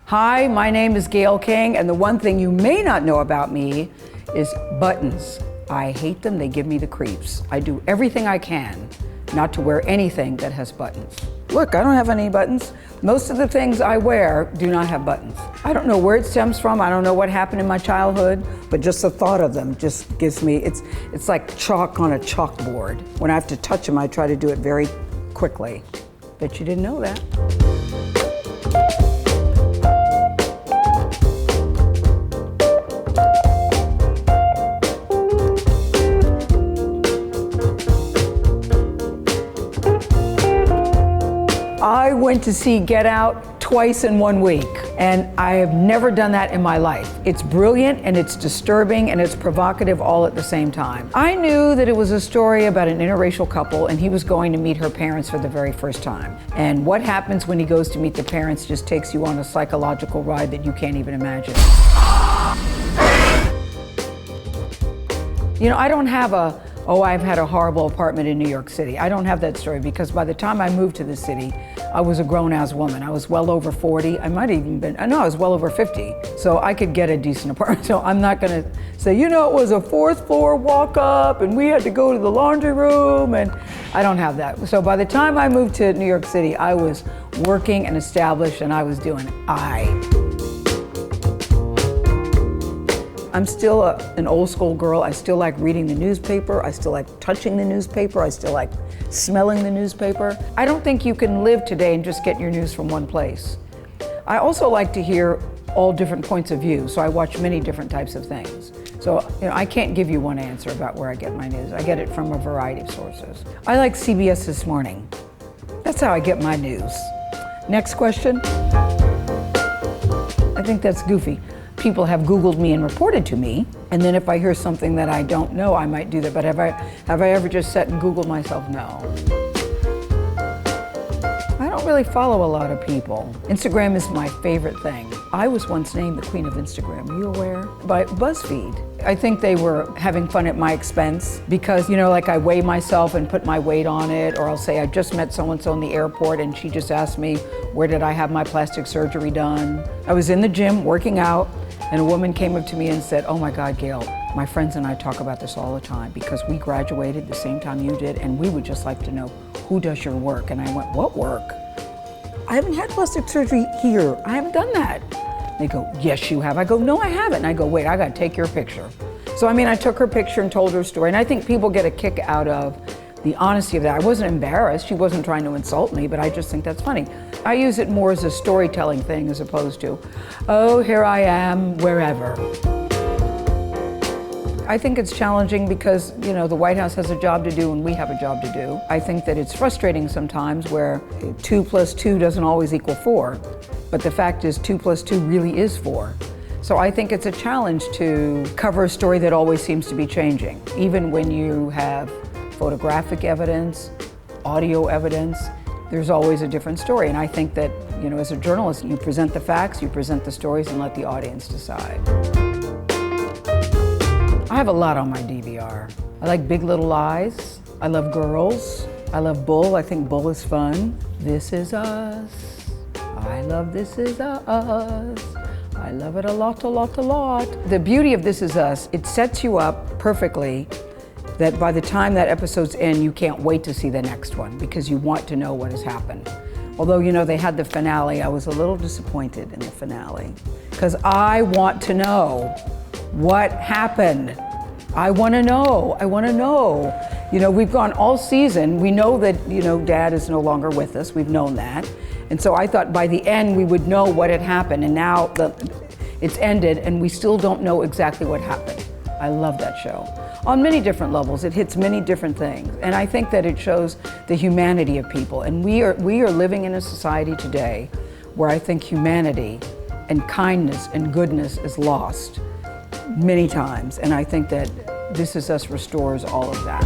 Hi, my name is Gayle King, and the one thing you may not know about me is buttons. I hate them, they give me the creeps. I do everything I can not to wear anything that has buttons. Look, I don't have any buttons. Most of the things I wear do not have buttons. I don't know where it stems from, I don't know what happened in my childhood, but just the thought of them just gives me, it's like chalk on a chalkboard. When I have to touch them, I try to do it very quickly. Bet you didn't know that. I went to see Get Out twice in 1 week, and I have never done that in my life. It's brilliant, and it's disturbing, and it's provocative all at the same time. I knew that it was a story about an interracial couple, and he was going to meet her parents for the very first time. And what happens when he goes to meet the parents just takes you on a psychological ride that you can't even imagine. You know, I don't have I've had a horrible apartment in New York City. I don't have that story because by the time I moved to the city, I was a grown-ass woman. I was well over 40. I might have even been, no, I was well over 50. So I could get a decent apartment. So I'm not gonna say, you know, it was a 4th floor walk up and we had to go to the laundry room, and I don't have that. So by the time I moved to New York City, I was working and established, and I was doing I'm still an old school girl. I still like reading the newspaper. I still like touching the newspaper. I still like smelling the newspaper. I don't think you can live today and just get your news from one place. I also like to hear all different points of view, so I watch many different types of things. So, you know, I can't give you one answer about where I get my news. I get it from a variety of sources. I like CBS This Morning. That's how I get my news. Next question. I think that's goofy. People have Googled me and reported to me, and then if I hear something that I don't know, I might do that. But have I ever just sat and Googled myself? No. I don't really follow a lot of people. Instagram is my favorite thing. I was once named the Queen of Instagram. Are you aware? By BuzzFeed. I think they were having fun at my expense because, you know, like I weigh myself and put my weight on it, or I'll say I just met so-and-so in the airport and she just asked me, where did I have my plastic surgery done? I was in the gym working out, and a woman came up to me and said, oh my God, Gayle, my friends and I talk about this all the time because we graduated the same time you did, and we would just like to know who does your work. And I went, what work? I haven't had plastic surgery here. I haven't done that. They go, yes, you have. I go, no, I haven't. And I go, wait, I gotta take your picture. So, I mean, I took her picture and told her story, and I think people get a kick out of the honesty of that. I wasn't embarrassed. She wasn't trying to insult me, but I just think that's funny. I use it more as a storytelling thing as opposed to, oh, here I am, wherever. I think it's challenging because, you know, the White House has a job to do and we have a job to do. I think that it's frustrating sometimes where 2 + 2 doesn't always equal 4, but the fact is 2 + 2 really is 4. So I think it's a challenge to cover a story that always seems to be changing, even when you have photographic evidence, audio evidence, there's always a different story. And I think that, you know, as a journalist, you present the facts, you present the stories, and let the audience decide. I have a lot on my DVR. I like Big Little Lies. I love Girls. I love Bull. I think Bull is fun. This Is Us. I love This Is Us. I love it a lot, a lot, a lot. The beauty of This Is Us, it sets you up perfectly that by the time that episode's end, you can't wait to see the next one because you want to know what has happened. Although, you know, they had the finale, I was a little disappointed in the finale because I want to know what happened. I want to know. I want to know. You know, we've gone all season. We know that, you know, Dad is no longer with us. We've known that. And so I thought by the end we would know what had happened. And now it's ended and we still don't know exactly what happened. I love that show. On many different levels, it hits many different things. And I think that it shows the humanity of people. And we are living in a society today where I think humanity and kindness and goodness is lost many times. And I think that This Is Us restores all of that.